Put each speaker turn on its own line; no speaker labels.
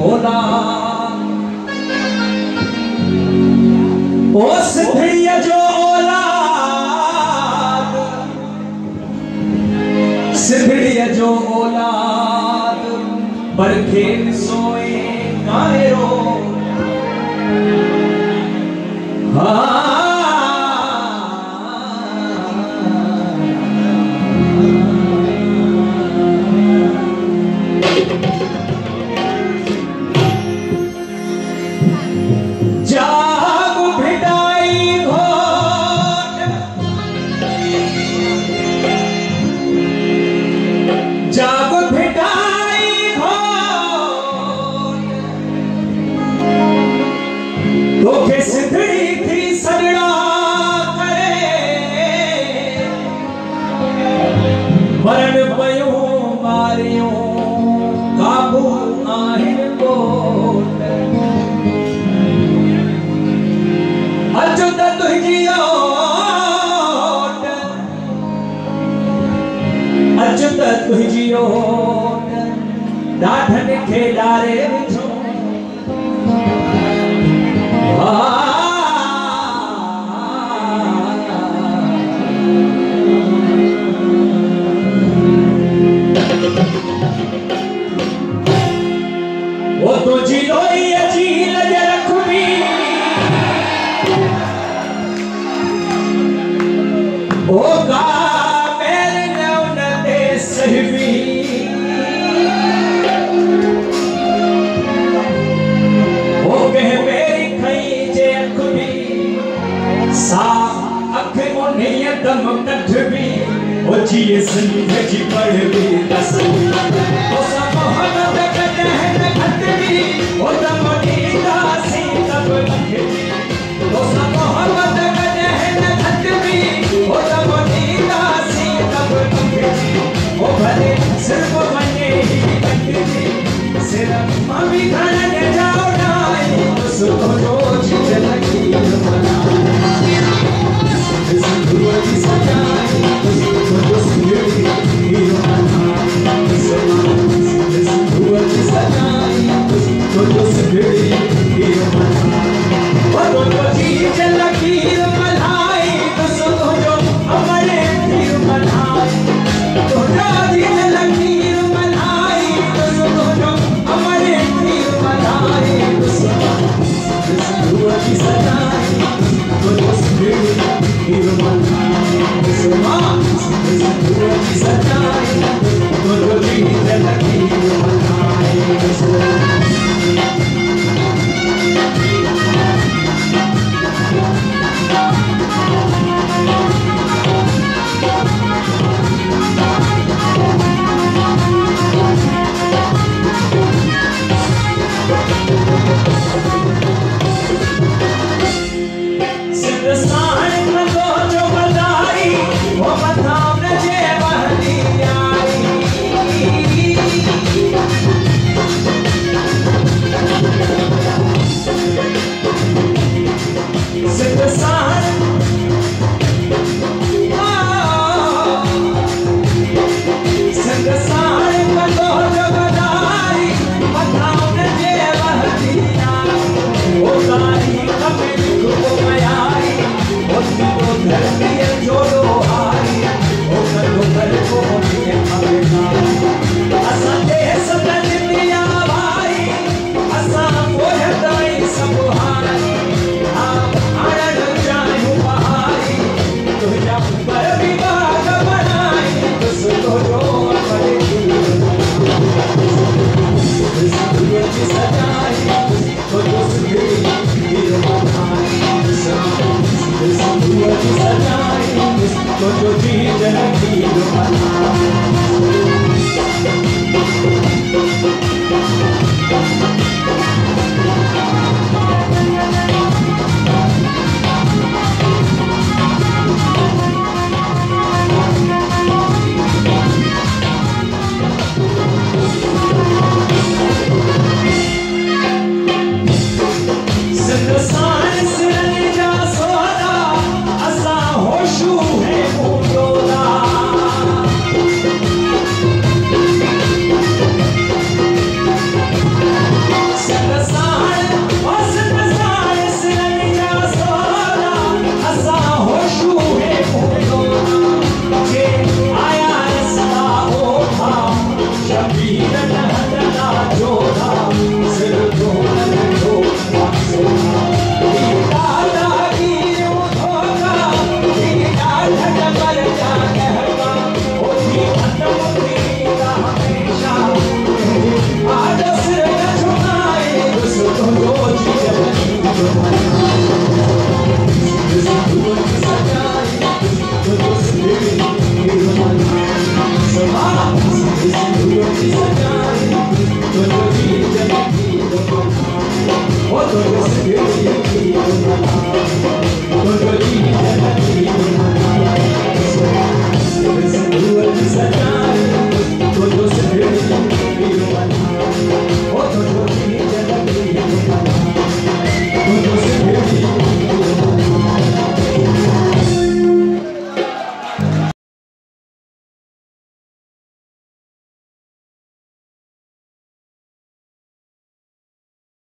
ओला ओ सिंधड़ीअ जो औलाद सिंधड़ीअ जो औलाद बरखे सोए कायरो मरण पयो मारियो काबू आहिन कोट अचो त तुझी ओट अचो त तुझी ओट ॾाढन खे ॾारे विझो वो तुझी लोई अचील रखबी ओ का मेरे नौन दे सहबी ओ कह मेरी खई जे अखबी सा अख मोनिय दम कठबी ओ जिए संग जी पढ़बी दसबी ओ सा मोहब्बत ओ तमनी दासी तब लखबी ओ सा मोहब्बत कदे न खतबी ओ तमनी दासी तब लखबी ओ भले सिर्फ बने ही लखबी सिर्फ मम्मी खाने के जाओ नाई उसको रोज लगी मना सिंधु की सजाई उसको जो सिंधु की मना सिंधु की सजाई तो सिंधड़ी की मना वो तो चीज लकीर मलाई तो सुनो जो हमारे तीर मलाई तो चीज लकीर मलाई तो सुनो जो हमारे तीर मलाई तो सिंधु की सजाई तो सिंधड़ी की मना सिंधु की सजाई तो चीज लकीर मलाई तो जो जी जनती